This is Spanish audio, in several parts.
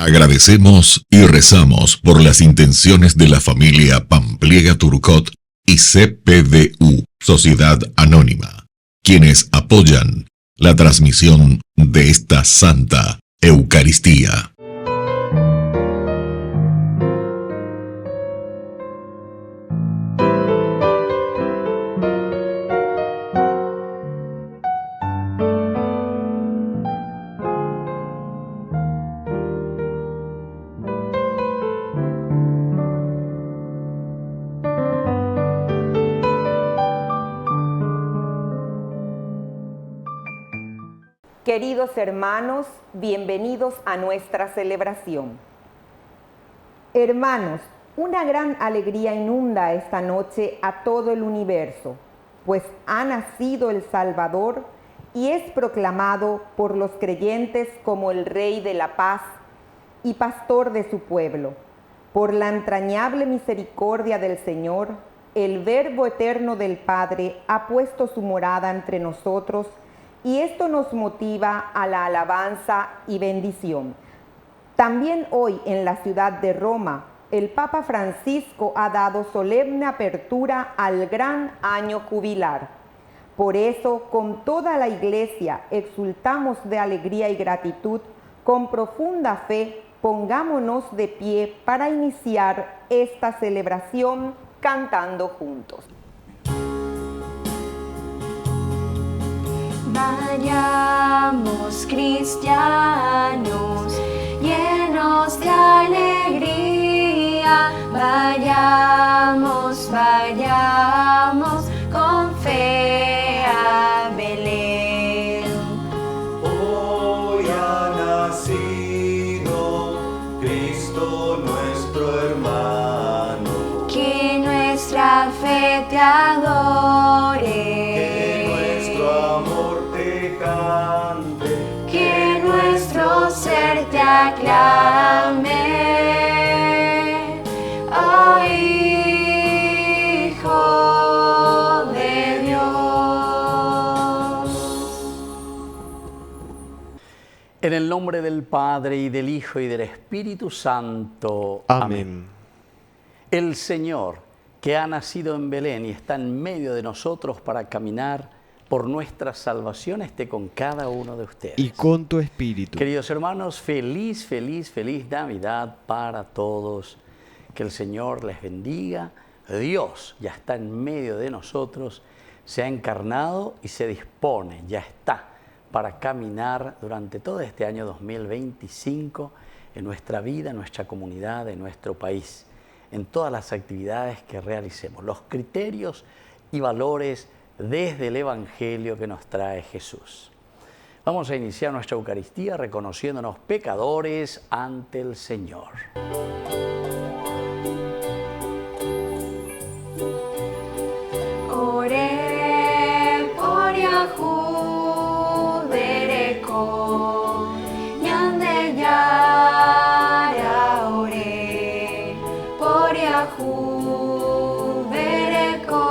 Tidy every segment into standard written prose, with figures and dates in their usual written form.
Agradecemos y rezamos por las intenciones de la familia Pampliega Turcot y CPDU, Sociedad Anónima, quienes apoyan la transmisión de esta Santa Eucaristía. Queridos hermanos, bienvenidos a nuestra celebración. Hermanos, una gran alegría inunda esta noche a todo el universo, pues ha nacido el Salvador y es proclamado por los creyentes como el Rey de la paz y pastor de su pueblo. Por la entrañable misericordia del Señor, el Verbo eterno del Padre ha puesto su morada entre nosotros y esto nos motiva a la alabanza y bendición. También hoy en la ciudad de Roma, el Papa Francisco ha dado solemne apertura al gran año jubilar. Por eso, con toda la Iglesia, exultamos de alegría y gratitud, con profunda fe, pongámonos de pie para iniciar esta celebración cantando juntos. Vayamos cristianos, llenos de alegría, vayamos, vayamos con fe a Belén. Hoy ha nacido Cristo nuestro hermano, que nuestra fe te adore. Que nuestro ser te aclame, oh Hijo de Dios. En el nombre del Padre, y del Hijo, y del Espíritu Santo. Amén. El Señor, que ha nacido en Belén y está en medio de nosotros para caminar por nuestra salvación, esté con cada uno de ustedes. Y con tu espíritu. Queridos hermanos, feliz Navidad para todos. Que el Señor les bendiga. Dios ya está en medio de nosotros, se ha encarnado y se dispone, ya está, para caminar durante todo este año 2025 en nuestra vida, en nuestra comunidad, en nuestro país, en todas las actividades que realicemos, los criterios y valores desde el Evangelio que nos trae Jesús. Vamos a iniciar nuestra Eucaristía reconociéndonos pecadores ante el Señor. Ore por Yahu Bereko, Yande Yara, ore por Yahu Bereko.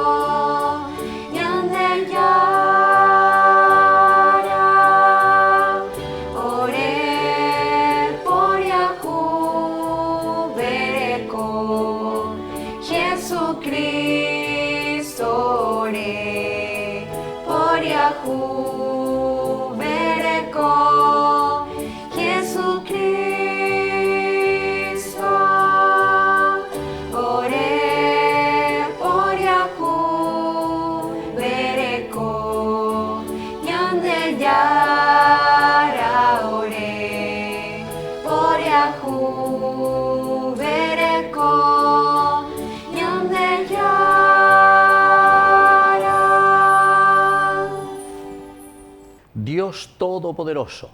Dios Todopoderoso,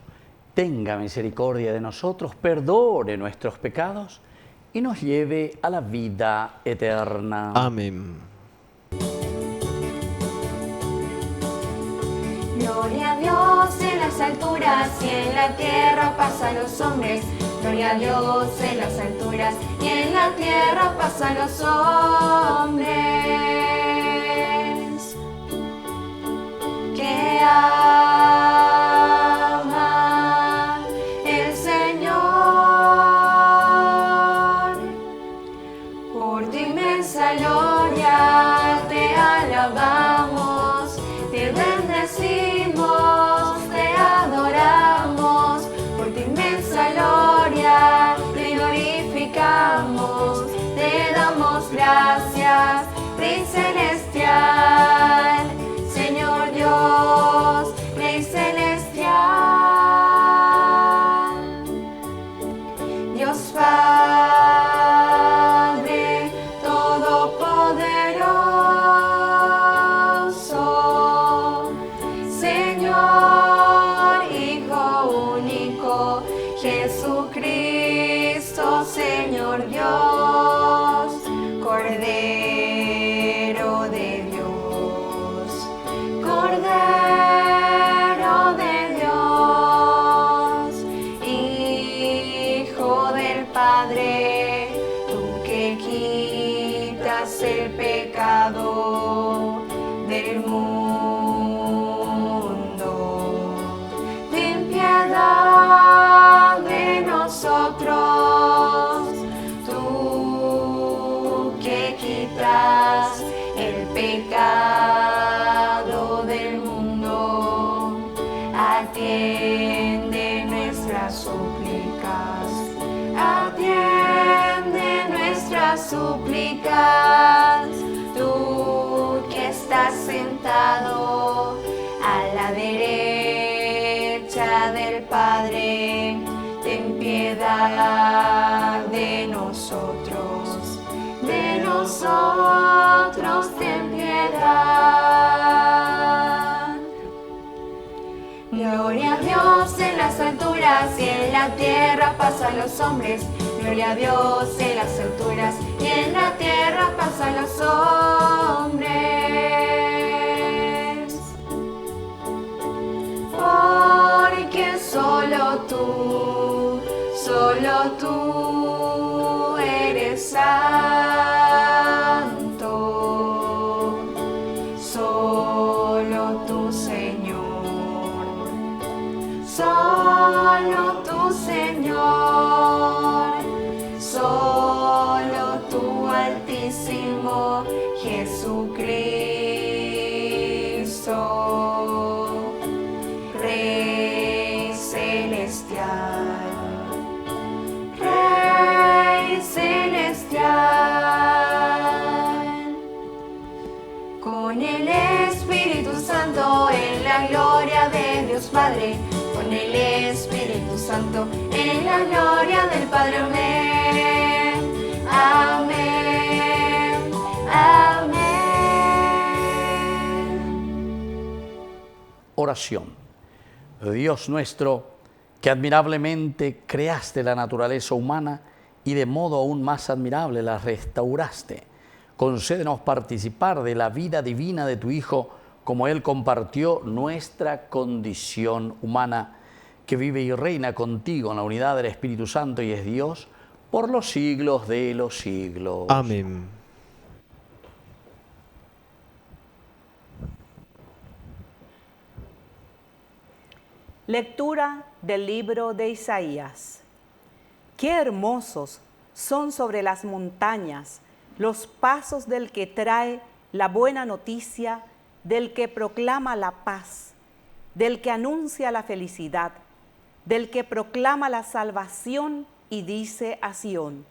tenga misericordia de nosotros, perdone nuestros pecados y nos lleve a la vida eterna. Amén. Gloria a Dios en las alturas y en la tierra paz a los hombres. Gloria a Dios en las alturas y en la tierra paz a los hombres. Que ama el Señor. Por tu inmensa gloria te alabamos, te bendecimos, te adoramos. Por tu inmensa gloria te glorificamos, te damos gracias, Rey celestial, Señor Dios, Rey celestial, Dios Padre todopoderoso, Señor Hijo único, Jesucristo, Señor Dios, Cordero de Dios, Cordero de Dios, Hijo del Padre, tú que quitas el pecado del mundo. Ten piedad de nosotros, tú que quitas el pecado del mundo. Atiende nuestras súplicas, atiende nuestras súplicas, tú que estás sentado a la derecha del Padre, ten piedad de nosotros, ten piedad. Gloria a Dios en las alturas y en la tierra paz a los hombres. Gloria a Dios en las alturas y en la tierra paz a los hombres. Porque solo tú eres santo, solo tú, Señor. Solo tú, Señor, solo tú, Altísimo Jesucristo, Rey celestial, Rey celestial, con el Espíritu Santo en la gloria de Dios Padre. Con el Espíritu Santo, en la gloria del Padre. Amén, amén, amén. Oración. Dios nuestro, que admirablemente creaste la naturaleza humana y de modo aún más admirable la restauraste, concédenos participar de la vida divina de tu Hijo, como Él compartió nuestra condición humana, que vive y reina contigo en la unidad del Espíritu Santo y es Dios por los siglos de los siglos. Amén. Lectura del libro de Isaías. Qué hermosos son sobre las montañas los pasos del que trae la buena noticia, del que proclama la paz, del que anuncia la felicidad, del que proclama la salvación y dice a Sión: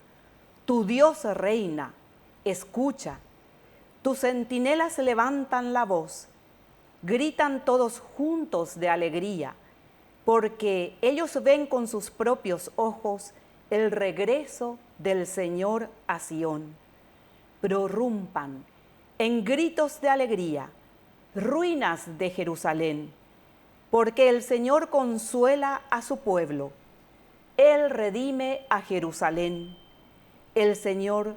tu Dios reina, escucha. Tus centinelas levantan la voz, gritan todos juntos de alegría, porque ellos ven con sus propios ojos el regreso del Señor a Sión. Prorrumpan en gritos de alegría, ruinas de Jerusalén, porque el Señor consuela a su pueblo. Él redime a Jerusalén. El Señor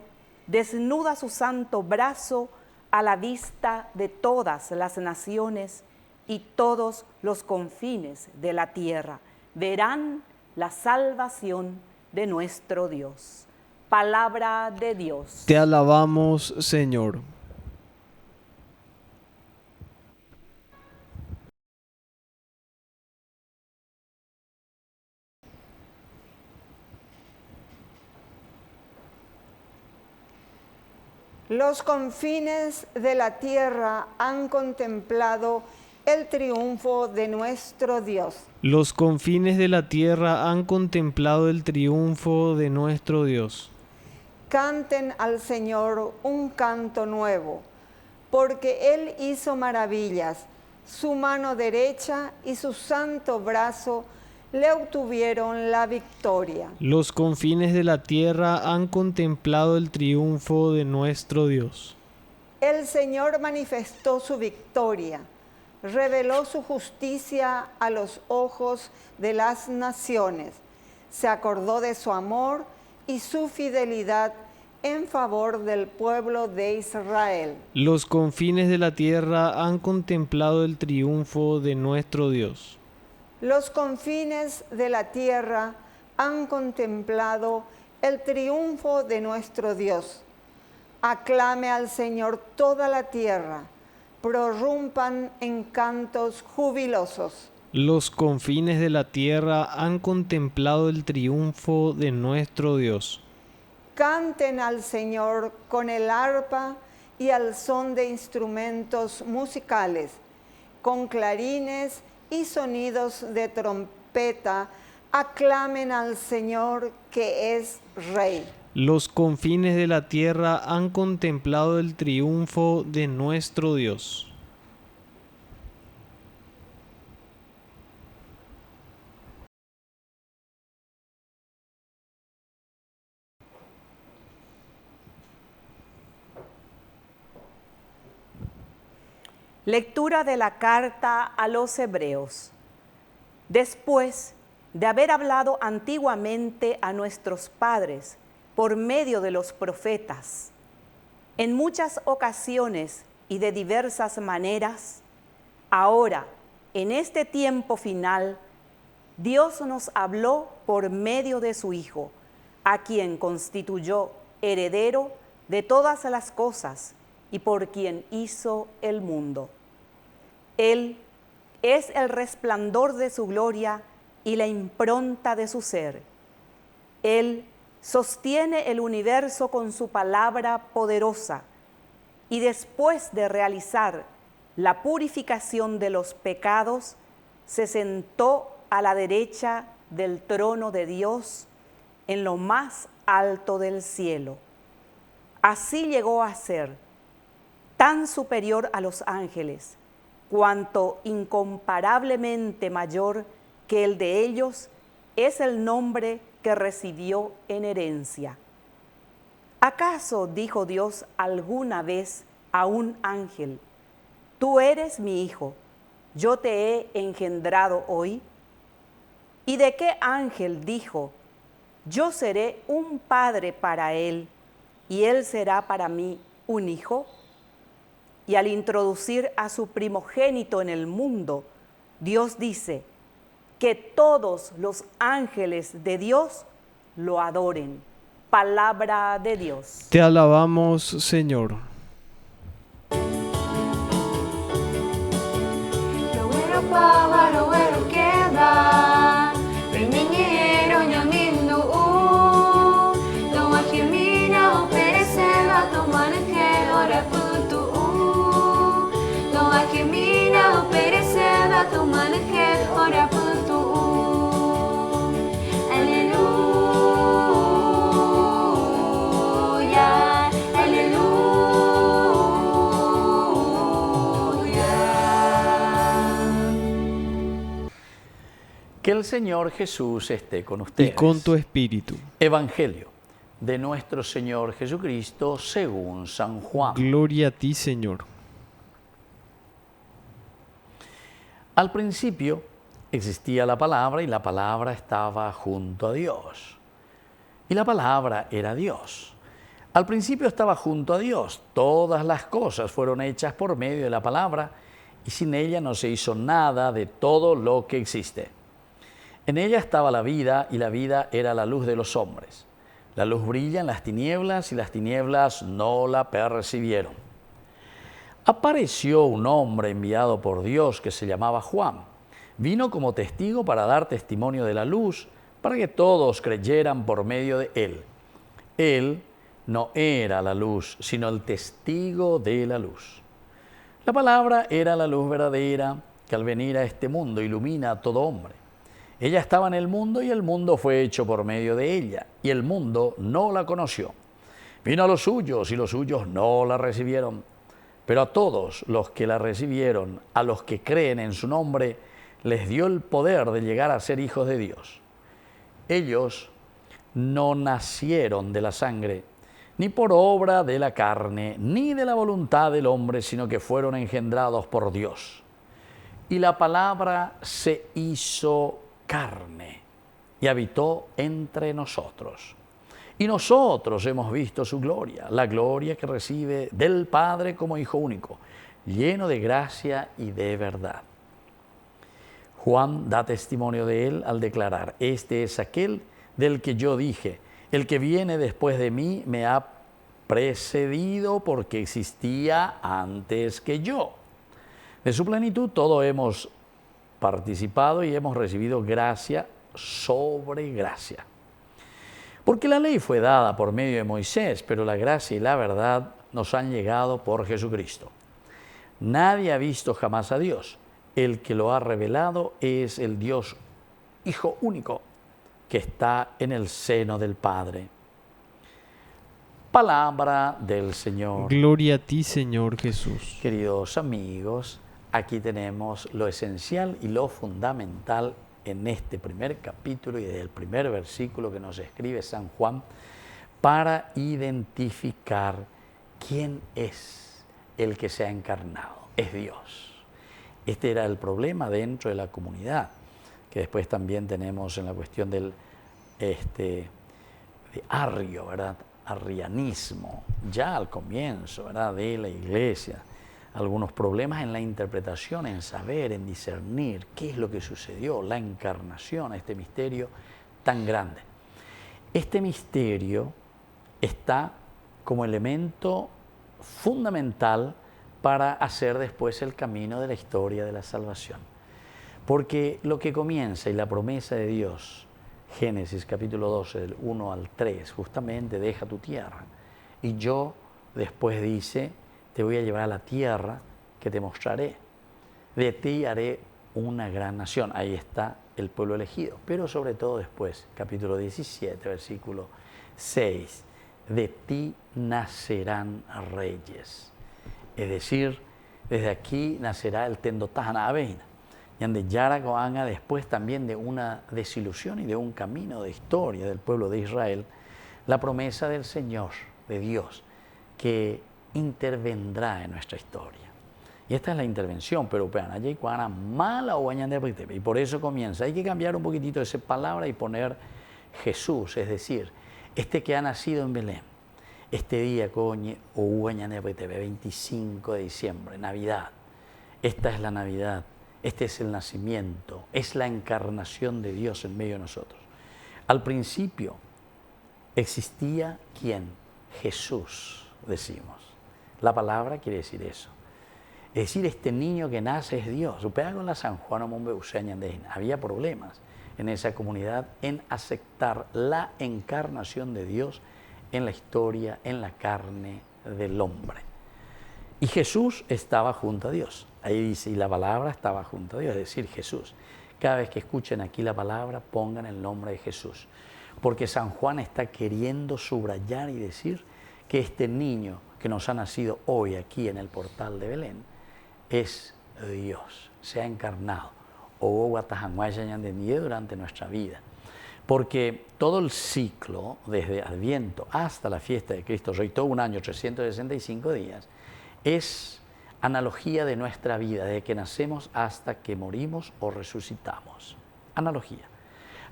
desnuda su santo brazo a la vista de todas las naciones y todos los confines de la tierra verán la salvación de nuestro Dios. Palabra de Dios. Te alabamos, Señor. Los confines de la tierra han contemplado el triunfo de nuestro Dios. Los confines de la tierra han contemplado el triunfo de nuestro Dios. Canten al Señor un canto nuevo, porque Él hizo maravillas. Su mano derecha y su santo brazo le obtuvieron la victoria. Los confines de la tierra han contemplado el triunfo de nuestro Dios. El Señor manifestó su victoria, reveló su justicia a los ojos de las naciones, se acordó de su amor y su fidelidad en favor del pueblo de Israel. Los confines de la tierra han contemplado el triunfo de nuestro Dios. Los confines de la tierra han contemplado el triunfo de nuestro Dios. Aclame al Señor toda la tierra, prorrumpan en cantos jubilosos. Los confines de la tierra han contemplado el triunfo de nuestro Dios. Canten al Señor con el arpa y al son de instrumentos musicales, con clarines y sonidos de trompeta, aclamen al Señor que es Rey. Los confines de la tierra han contemplado el triunfo de nuestro Dios. Lectura de la carta a los Hebreos. Después de haber hablado antiguamente a nuestros padres por medio de los profetas, en muchas ocasiones y de diversas maneras, ahora, en este tiempo final, Dios nos habló por medio de su Hijo, a quien constituyó heredero de todas las cosas y por quien hizo el mundo. Él es el resplandor de su gloria y la impronta de su ser. Él sostiene el universo con su palabra poderosa y después de realizar la purificación de los pecados, se sentó a la derecha del trono de Dios en lo más alto del cielo. Así llegó a ser tan superior a los ángeles, cuanto incomparablemente mayor que el de ellos es el nombre que recibió en herencia. ¿Acaso dijo Dios alguna vez a un ángel: tú eres mi hijo, yo te he engendrado hoy? ¿Y de qué ángel dijo: yo seré un padre para él, y él será para mí un hijo? Y al introducir a su primogénito en el mundo, Dios dice que todos los ángeles de Dios lo adoren. Palabra de Dios. Te alabamos, Señor. Lo bueno paga, lo bueno queda. Niñero ñamindo, lo ajimina o pereceba, toman que ora putu. Lo ajimina o pereceba, toman que ora putu. Aleluya, aleluya. Que el Señor Jesús esté con ustedes. Y con tu espíritu. Evangelio de nuestro Señor Jesucristo según San Juan. Gloria a ti, Señor. Al principio existía la palabra y la palabra estaba junto a Dios. Y la palabra era Dios. Al principio estaba junto a Dios. Todas las cosas fueron hechas por medio de la palabra y sin ella no se hizo nada de todo lo que existe. En ella estaba la vida y la vida era la luz de los hombres. La luz brilla en las tinieblas y las tinieblas no la percibieron. Apareció un hombre enviado por Dios que se llamaba Juan. Vino como testigo para dar testimonio de la luz, para que todos creyeran por medio de él. Él no era la luz, sino el testigo de la luz. La palabra era la luz verdadera que al venir a este mundo ilumina a todo hombre. Ella estaba en el mundo y el mundo fue hecho por medio de ella, y el mundo no la conoció. Vino a los suyos y los suyos no la recibieron. Pero a todos los que la recibieron, a los que creen en su nombre, les dio el poder de llegar a ser hijos de Dios. Ellos no nacieron de la sangre, ni por obra de la carne, ni de la voluntad del hombre, sino que fueron engendrados por Dios. Y la palabra se hizo carne y habitó entre nosotros. Y nosotros hemos visto su gloria, la gloria que recibe del Padre como Hijo único, lleno de gracia y de verdad. Juan da testimonio de él al declarar: este es aquel del que yo dije, el que viene después de mí me ha precedido porque existía antes que yo. De su plenitud todo hemos participado y hemos recibido gracia sobre gracia. Porque la ley fue dada por medio de Moisés, pero la gracia y la verdad nos han llegado por Jesucristo. Nadie ha visto jamás a Dios. El que lo ha revelado es el Dios Hijo único, que está en el seno del Padre. Palabra del Señor. Gloria a ti, Señor Jesús. Queridos amigos, aquí tenemos lo esencial y lo fundamental en este primer capítulo y del primer versículo que nos escribe San Juan para identificar quién es el que se ha encarnado. Es Dios. Este era el problema dentro de la comunidad, que después también tenemos en la cuestión del de arrio, ¿verdad? Arrianismo, ya al comienzo, ¿verdad?, de la iglesia. Algunos problemas en la interpretación, en saber, en discernir qué es lo que sucedió, la encarnación, este misterio tan grande. Este misterio está como elemento fundamental para hacer después el camino de la historia de la salvación. Porque lo que comienza y la promesa de Dios, Génesis capítulo 12, del 1 al 3, justamente deja tu tierra. Y yo después dice, te voy a llevar a la tierra que te mostraré. De ti haré una gran nación. Ahí está el pueblo elegido. Pero sobre todo después, capítulo 17, versículo 6, de ti nacerán reyes. Es decir, desde aquí nacerá el Tendotahana Aveina. Y ande Yaragoanga después también de una desilusión y de un camino de historia del pueblo de Israel, la promesa del Señor, de Dios, que intervendrá en nuestra historia. Y esta es la intervención, pero mala o y por eso comienza. Hay que cambiar un poquitito esa palabra y poner Jesús, es decir, este que ha nacido en Belén, este día, 25 de diciembre, Navidad. Esta es la Navidad, este es el nacimiento, es la encarnación de Dios en medio de nosotros. Al principio existía ¿quién? Jesús, decimos. La palabra quiere decir eso. Es decir, este niño que nace es Dios. Con la San Juan había problemas en esa comunidad en aceptar la encarnación de Dios en la historia, en la carne del hombre. Y Jesús estaba junto a Dios. Ahí dice, y la palabra estaba junto a Dios, es decir, Jesús. Cada vez que escuchen aquí la palabra, pongan el nombre de Jesús. Porque San Juan está queriendo subrayar y decir que este niño que nos ha nacido hoy aquí en el portal de Belén es Dios, se ha encarnado. O durante nuestra vida. Porque todo el ciclo, desde Adviento hasta la fiesta de Cristo Rey, todo un año, 365 días, es analogía de nuestra vida, desde que nacemos hasta que morimos o resucitamos. Analogía.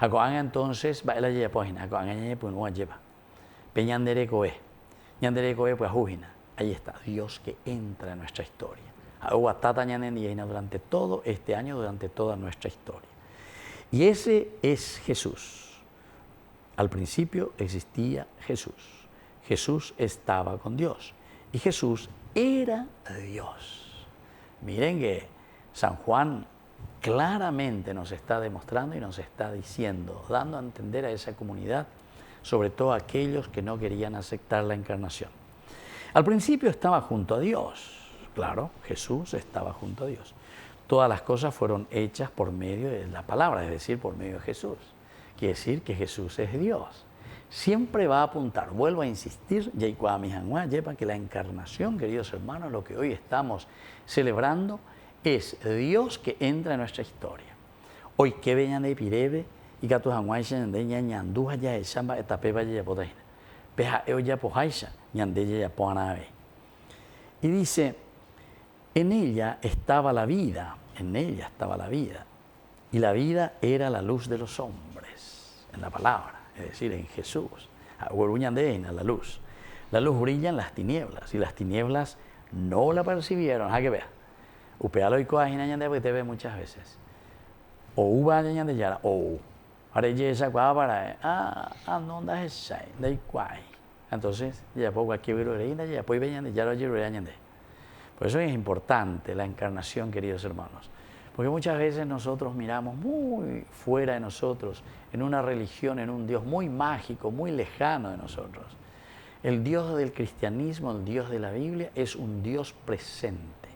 Entonces, ahí está, Dios que entra en nuestra historia. Durante todo este año, durante toda nuestra historia. Y ese es Jesús. Al principio existía Jesús. Jesús estaba con Dios. Y Jesús era Dios. Miren que San Juan claramente nos está demostrando y nos está diciendo, dando a entender a esa comunidad sobre todo aquellos que no querían aceptar la encarnación. Al principio estaba junto a Dios, claro, Jesús estaba junto a Dios. Todas las cosas fueron hechas por medio de la palabra, es decir, por medio de Jesús. Quiere decir que Jesús es Dios. Siempre va a apuntar, vuelvo a insistir, que la encarnación, queridos hermanos, lo que hoy estamos celebrando, es Dios que entra en nuestra historia. Hoy que venían de Pirebe y que tus aguayas de ñanduja ya es samba etapeba ya podaina. Peja ya pojaisa ñandella ya poanabe. Y dice, en ella estaba la vida, en ella estaba la vida. Y la vida era la luz de los hombres, en la palabra, es decir, en Jesús. La luz. La luz brilla en las tinieblas y las tinieblas no la percibieron. ¿A que vea? Upealo y coajina ñande porque te ve muchas veces. O uva ñande yara, o areye esa para no da esa, de cuai. Entonces, ya poco aquí viro reina, ya pues veñan ya lo llevo ñande. Por eso es importante la encarnación, queridos hermanos. Porque muchas veces nosotros miramos muy fuera de nosotros, en una religión, en un Dios muy mágico, muy lejano de nosotros. El Dios del cristianismo, el Dios de la Biblia, es un Dios presente.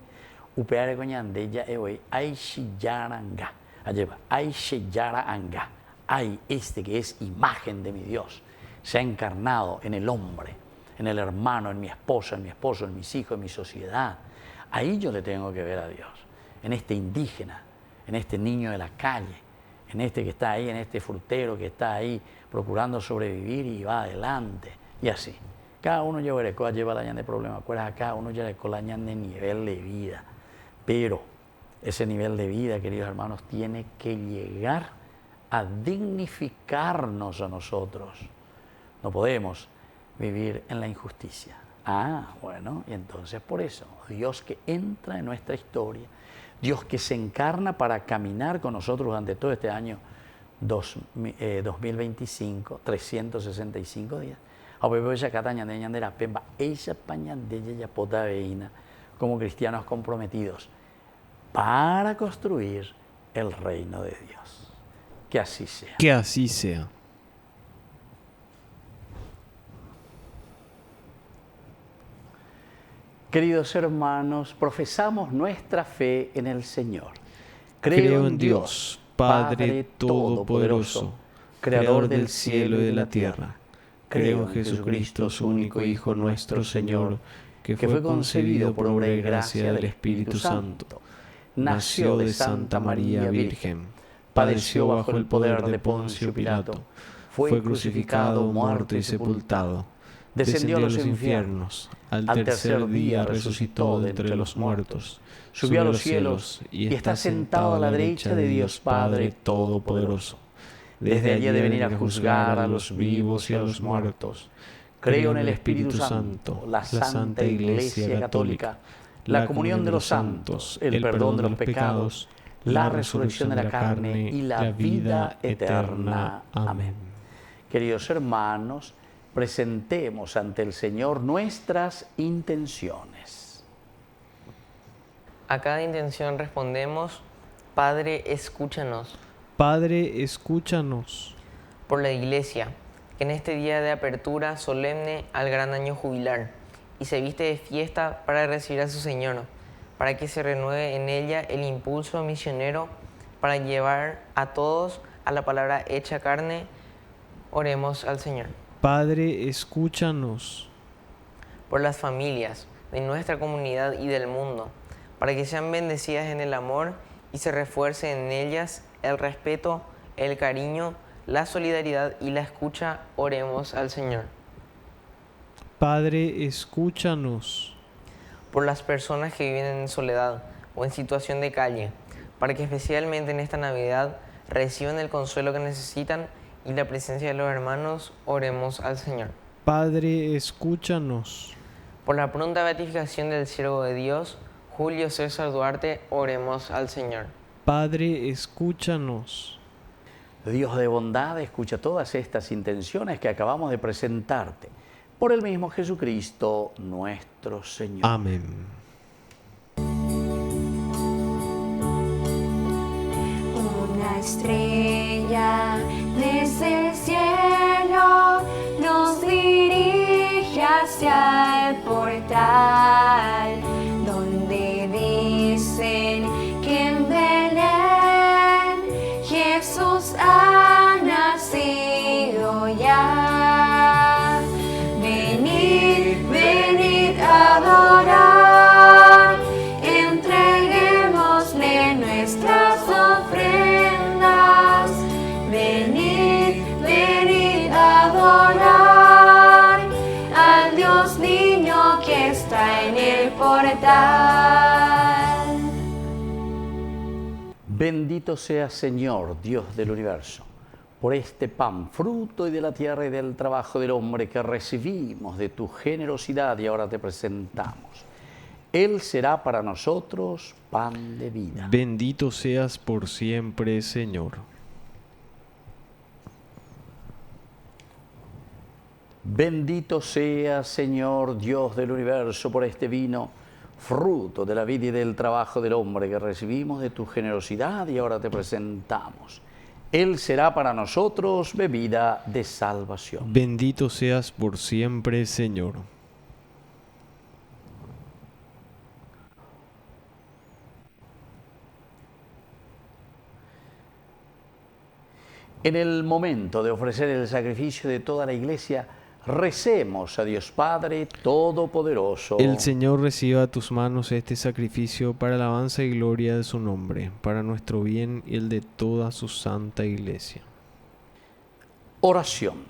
Upeare coñandella eoi ay shiyaranga. Alleva ay shiyaranga. Ay este que es imagen de mi Dios. Se ha encarnado en el hombre, en el hermano, en mi esposa, en mi esposo, en mis hijos, en mi sociedad. Ahí yo le tengo que ver a Dios. En este indígena, en este niño de la calle, en este que está ahí, en este frutero que está ahí procurando sobrevivir y va adelante. Y así. Cada uno lleva la ñan de problema. Cada uno lleva la ñan de nivel de vida. Pero ese nivel de vida, queridos hermanos, tiene que llegar a dignificarnos a nosotros. No podemos vivir en la injusticia. Bueno, y entonces por eso, Dios que entra en nuestra historia, Dios que se encarna para caminar con nosotros durante todo este año 2025, 365 días. Como cristianos comprometidos para construir el reino de Dios. Que así sea. Que así sea. Queridos hermanos, profesamos nuestra fe en el Señor. Creo en Dios, Padre Todopoderoso, Creador del cielo y de la tierra. Creo en Jesucristo, su único Hijo, nuestro Señor, que fue concebido por obra y gracia del Espíritu Santo. Nació de Santa María Virgen, padeció bajo el poder de Poncio Pilato, fue crucificado, muerto y sepultado. Descendió a los infiernos, al tercer día resucitó de entre los muertos, subió a los cielos y está sentado a la derecha de Dios Padre Todopoderoso. Desde allí ha de venir a juzgar a los vivos y a los muertos. Creo en el Espíritu Santo, la Santa Iglesia Católica, la comunión de los santos, el perdón de los pecados, la resurrección de la carne y la vida eterna. Amén. Queridos hermanos, presentemos ante el Señor nuestras intenciones. A cada intención respondemos: Padre, escúchanos. Padre, escúchanos. Por la Iglesia, que en este día de apertura solemne al gran año jubilar, y se viste de fiesta para recibir a su Señor, para que se renueve en ella el impulso misionero para llevar a todos a la palabra hecha carne, oremos al Señor. Padre, escúchanos. Por las familias de nuestra comunidad y del mundo, para que sean bendecidas en el amor y se refuerce en ellas el respeto, el cariño, la solidaridad y la escucha, oremos al Señor. Padre, escúchanos. Por las personas que viven en soledad o en situación de calle, para que especialmente en esta Navidad reciban el consuelo que necesitan y la presencia de los hermanos, oremos al Señor. Padre, escúchanos. Por la pronta beatificación del siervo de Dios, Julio César Duarte, oremos al Señor. Padre, escúchanos. Dios de bondad, escucha todas estas intenciones que acabamos de presentarte. Por el mismo Jesucristo, nuestro Señor. Amén. Una estrella desde el cielo portal. Bendito sea, Señor, Dios del universo, por este pan, fruto y de la tierra y del trabajo del hombre que recibimos de tu generosidad y ahora te presentamos. Él será para nosotros pan de vida. Bendito seas por siempre, Señor. Bendito sea, Señor, Dios del universo, por este vino, fruto de la vida y del trabajo del hombre que recibimos de tu generosidad y ahora te presentamos. Él será para nosotros bebida de salvación. Bendito seas por siempre, Señor. En el momento de ofrecer el sacrificio de toda la Iglesia, recemos a Dios Padre Todopoderoso. El Señor reciba a tus manos este sacrificio para alabanza y gloria de su nombre, para nuestro bien y el de toda su santa Iglesia. Oración.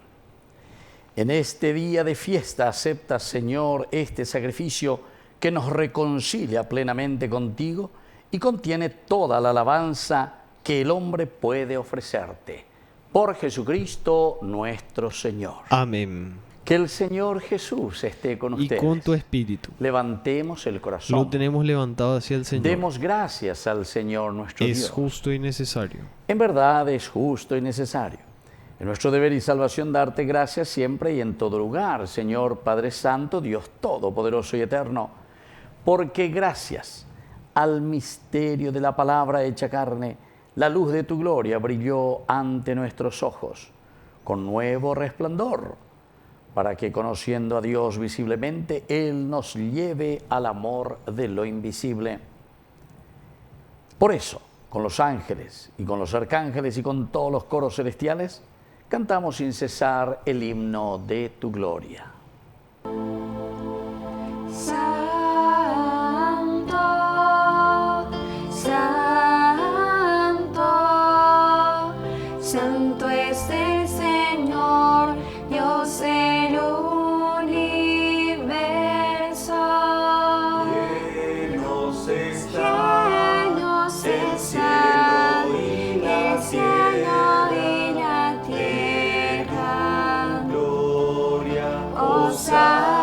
En este día de fiesta acepta, Señor, este sacrificio que nos reconcilia plenamente contigo y contiene toda la alabanza que el hombre puede ofrecerte. Por Jesucristo nuestro Señor. Amén. Que el Señor Jesús esté con ustedes. Y con tu espíritu. Levantemos el corazón. Lo tenemos levantado hacia el Señor. Demos gracias al Señor nuestro Dios. Es justo y necesario. En verdad es justo y necesario. Es nuestro deber y salvación darte gracias siempre y en todo lugar, Señor Padre Santo, Dios Todopoderoso y Eterno, porque gracias al misterio de la palabra hecha carne, la luz de tu gloria brilló ante nuestros ojos con nuevo resplandor, para que conociendo a Dios visiblemente, Él nos lleve al amor de lo invisible. Por eso, con los ángeles y con los arcángeles y con todos los coros celestiales, cantamos sin cesar el himno de tu gloria. Santo, santo es el Señor, Dios del universo. Llenos Llenos está el cielo y la tierra. Gloria, Hosana.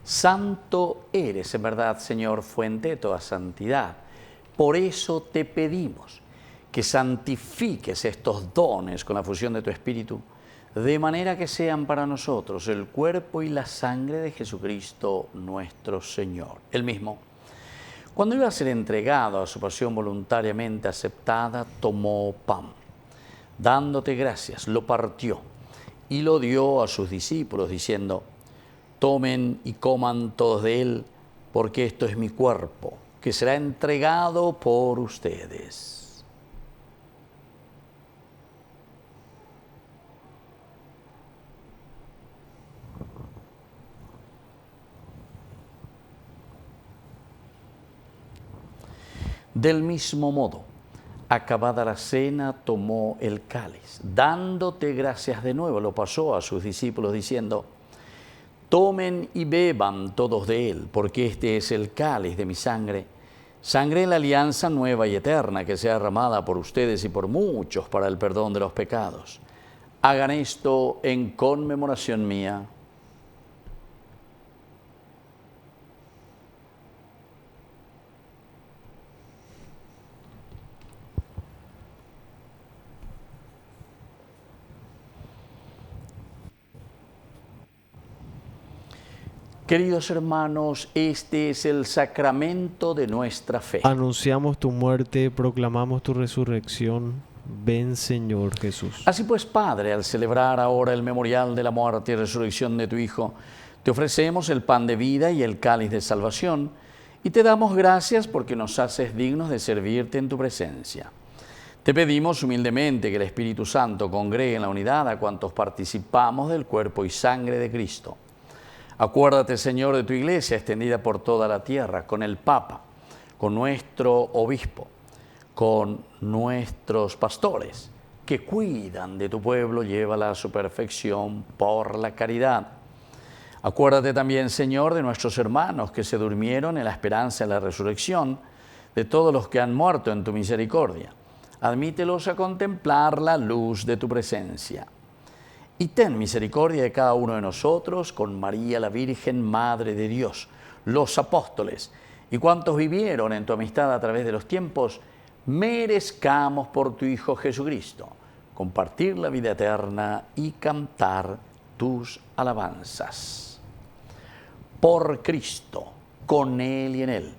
Santo eres, en verdad, Señor, fuente de toda santidad. Por eso te pedimos que santifiques estos dones con la fusión de tu Espíritu, de manera que sean para nosotros el cuerpo y la sangre de Jesucristo nuestro Señor. Él mismo, cuando iba a ser entregado a su pasión voluntariamente aceptada, tomó pan. Dándote gracias, lo partió y lo dio a sus discípulos, diciendo: tomen y coman todos de él, porque esto es mi cuerpo, que será entregado por ustedes. Del mismo modo, acabada la cena, tomó el cáliz. Dándote gracias de nuevo, lo pasó a sus discípulos, diciendo: tomen y beban todos de él, porque este es el cáliz de mi sangre, sangre de la alianza nueva y eterna, que sea derramada por ustedes y por muchos para el perdón de los pecados. Hagan esto en conmemoración mía. Queridos hermanos, este es el sacramento de nuestra fe. Anunciamos tu muerte, proclamamos tu resurrección. Ven, Señor Jesús. Así pues, Padre, al celebrar ahora el memorial de la muerte y resurrección de tu Hijo, te ofrecemos el pan de vida y el cáliz de salvación, y te damos gracias porque nos haces dignos de servirte en tu presencia. Te pedimos humildemente que el Espíritu Santo congregue en la unidad a cuantos participamos del cuerpo y sangre de Cristo. Acuérdate, Señor, de tu Iglesia extendida por toda la tierra, con el Papa, con nuestro obispo, con nuestros pastores, que cuidan de tu pueblo, llévala a su perfección por la caridad. Acuérdate también, Señor, de nuestros hermanos que se durmieron en la esperanza de la resurrección, de todos los que han muerto en tu misericordia. Admítelos a contemplar la luz de tu presencia. Y ten misericordia de cada uno de nosotros, con María la Virgen, Madre de Dios, los apóstoles y cuantos vivieron en tu amistad a través de los tiempos, merezcamos por tu Hijo Jesucristo compartir la vida eterna y cantar tus alabanzas. Por Cristo, con Él y en Él,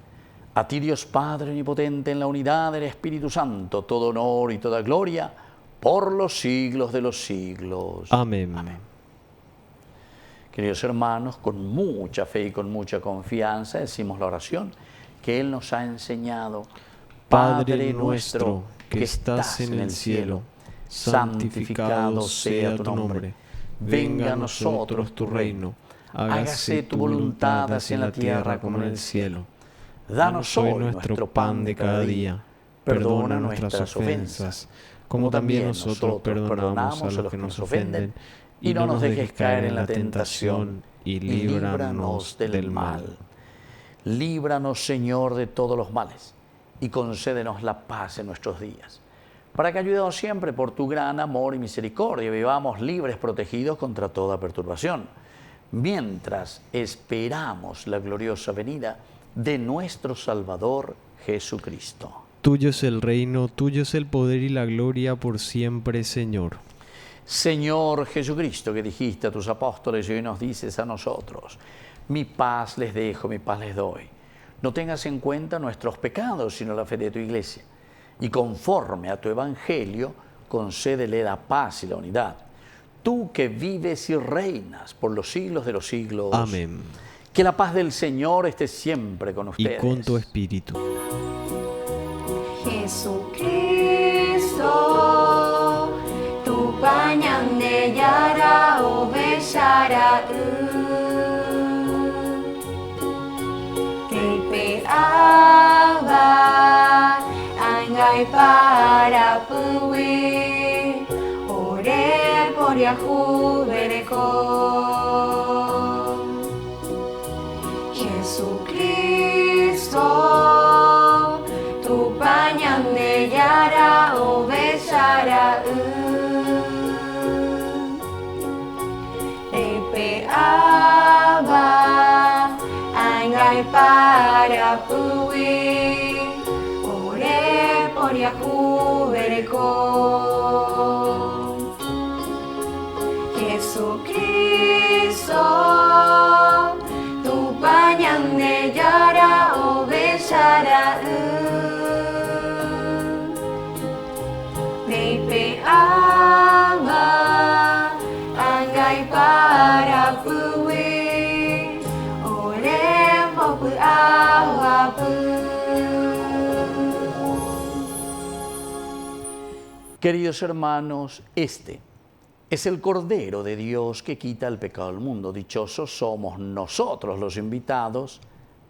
a ti Dios Padre Omnipotente, en la unidad del Espíritu Santo, todo honor y toda gloria, por los siglos de los siglos. Amén. Amén. Queridos hermanos, con mucha fe y con mucha confianza decimos la oración que Él nos ha enseñado. Padre nuestro, que estás en el cielo, santificado sea tu nombre. Venga a nosotros tu reino. Hágase tu voluntad así en la tierra como en el cielo. Danos hoy nuestro pan de cada día. Perdona nuestras ofensas, como también nosotros perdonamos a los que nos ofenden. Y no nos dejes caer en la tentación, y líbranos del mal. Líbranos, Señor, de todos los males, y concédenos la paz en nuestros días, para que, ayudados siempre por tu gran amor y misericordia, vivamos libres, protegidos contra toda perturbación, mientras esperamos la gloriosa venida de nuestro Salvador Jesucristo. Tuyo es el reino, tuyo es el poder y la gloria por siempre, Señor. Señor Jesucristo, que dijiste a tus apóstoles y hoy nos dices a nosotros, mi paz les dejo, mi paz les doy. No tengas en cuenta nuestros pecados, sino la fe de tu Iglesia. Y conforme a tu Evangelio, concédele la paz y la unidad. Tú que vives y reinas por los siglos de los siglos. Amén. Que la paz del Señor esté siempre con ustedes. Y con tu espíritu. Jesucristo, tu pañande yara o bellara te peaba angai para puwi ore por Yahu bereko. Jesucristo, tu pañande yara o bellara te peaba angai para puwi ore por Yahu bereko. Jesucristo, tu pañande yara o bellara te peaba angai para puwi ore popu awapu. Queridos hermanos, este es el Cordero de Dios que quita el pecado del mundo. Dichosos somos nosotros los invitados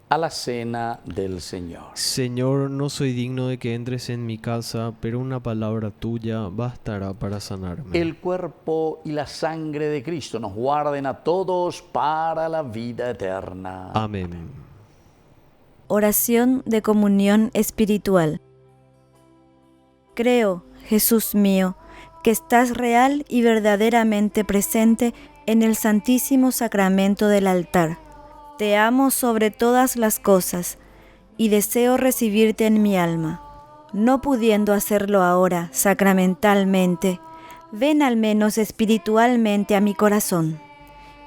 a la cena del Señor. Señor, no soy digno de que entres en mi casa, pero una palabra tuya bastará para sanarme. El cuerpo y la sangre de Cristo nos guarden a todos para la vida eterna. Amén. Oración de comunión espiritual. Creo, Jesús mío, que estás real y verdaderamente presente en el Santísimo Sacramento del altar. Te amo sobre todas las cosas y deseo recibirte en mi alma. No pudiendo hacerlo ahora sacramentalmente, ven al menos espiritualmente a mi corazón.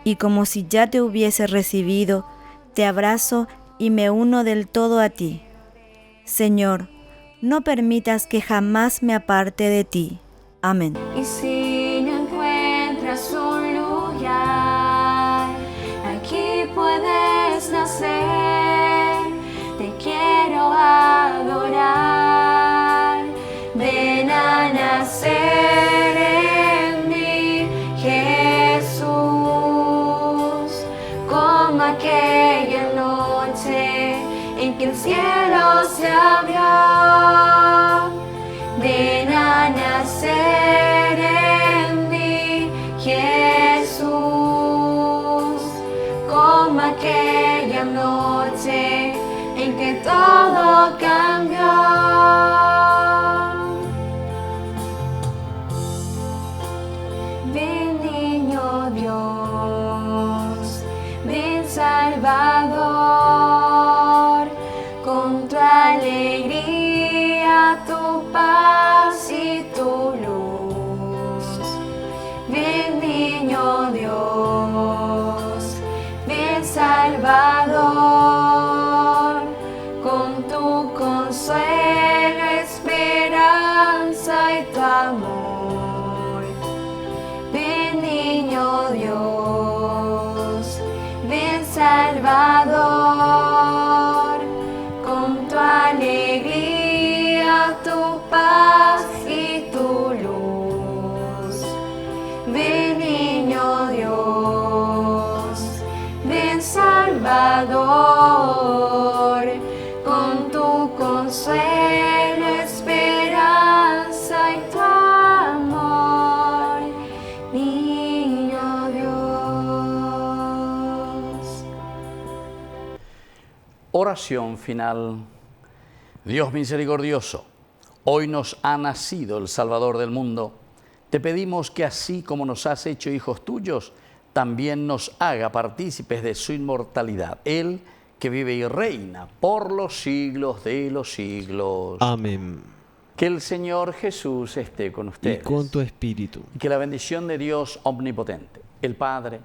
Y como si ya te hubiese recibido, te abrazo y me uno del todo a ti. Señor, no permitas que jamás me aparte de ti. Amén. Y si no encuentras un lugar, aquí puedes nacer. Te quiero adorar. Ven a nacer en mí, Jesús, como aquella noche en que el cielo se abrió. Ven a nacer en mí, Jesús, como aquella noche en que todo cambió. Ven, niño Dios, ven Salvador, con tu alegría, tu paz y tu luz. Ven, niño Dios, ven Salvador, con tu consuelo, esperanza y tu amor. Ven, niño Dios, ven Salvador, con tu alegría, tu paz y tu luz. Ven, niño Dios, ven Salvador, con tu consuelo, esperanza y tu amor, niño Dios. Oración final. Dios misericordioso, hoy nos ha nacido el Salvador del mundo. Te pedimos que así como nos has hecho hijos tuyos, también nos haga partícipes de su inmortalidad. Él que vive y reina por los siglos de los siglos. Amén. Que el Señor Jesús esté con ustedes. Y con tu espíritu. Y que la bendición de Dios omnipotente, el Padre,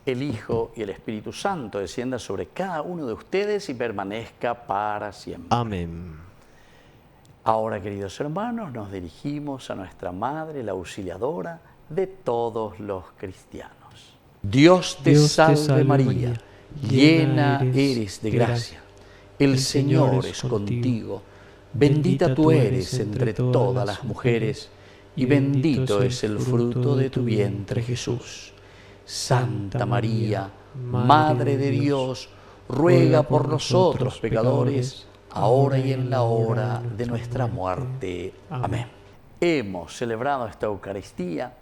el Hijo y el Espíritu Santo descienda sobre cada uno de ustedes y permanezca para siempre. Amén. Ahora, queridos hermanos, nos dirigimos a nuestra Madre, la auxiliadora de todos los cristianos. Dios te salve María, llena eres de gracia. El Señor es contigo. Bendita tú eres entre todas las mujeres, y bendito es el fruto de tu vientre, Jesús. Santa María, Madre de Dios, ruega por nosotros pecadores, ahora y en la hora de nuestra muerte. Amén. Hemos celebrado esta Eucaristía,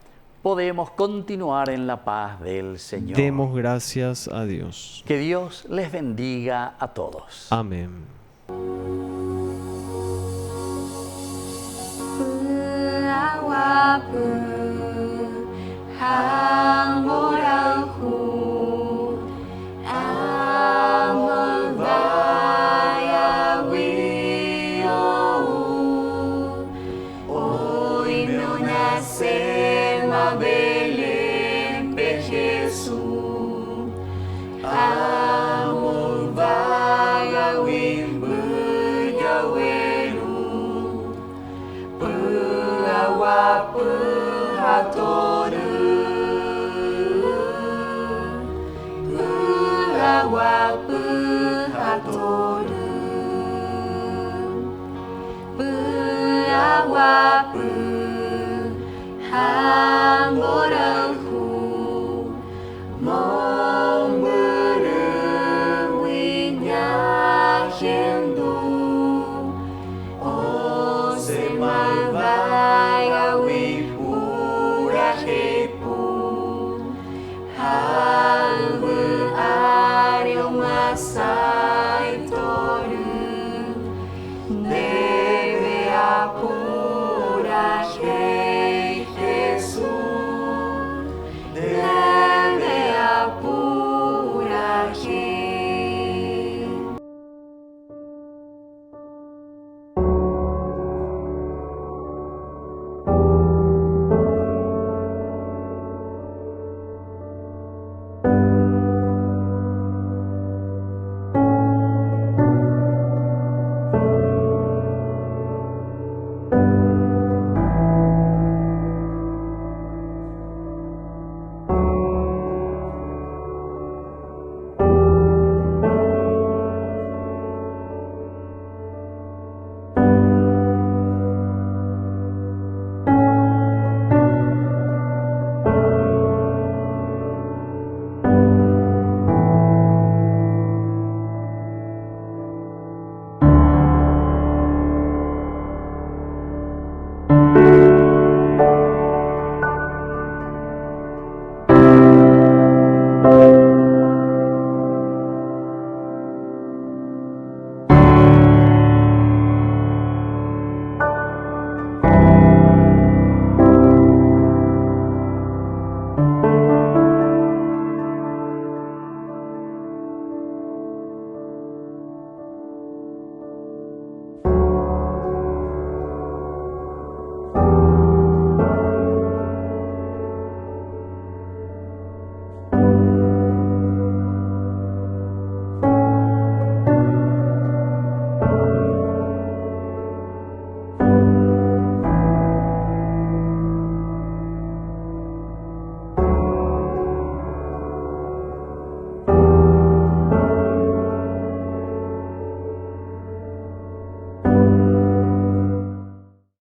podemos continuar en la paz del Señor. Demos gracias a Dios. Que Dios les bendiga a todos. Amén. Ha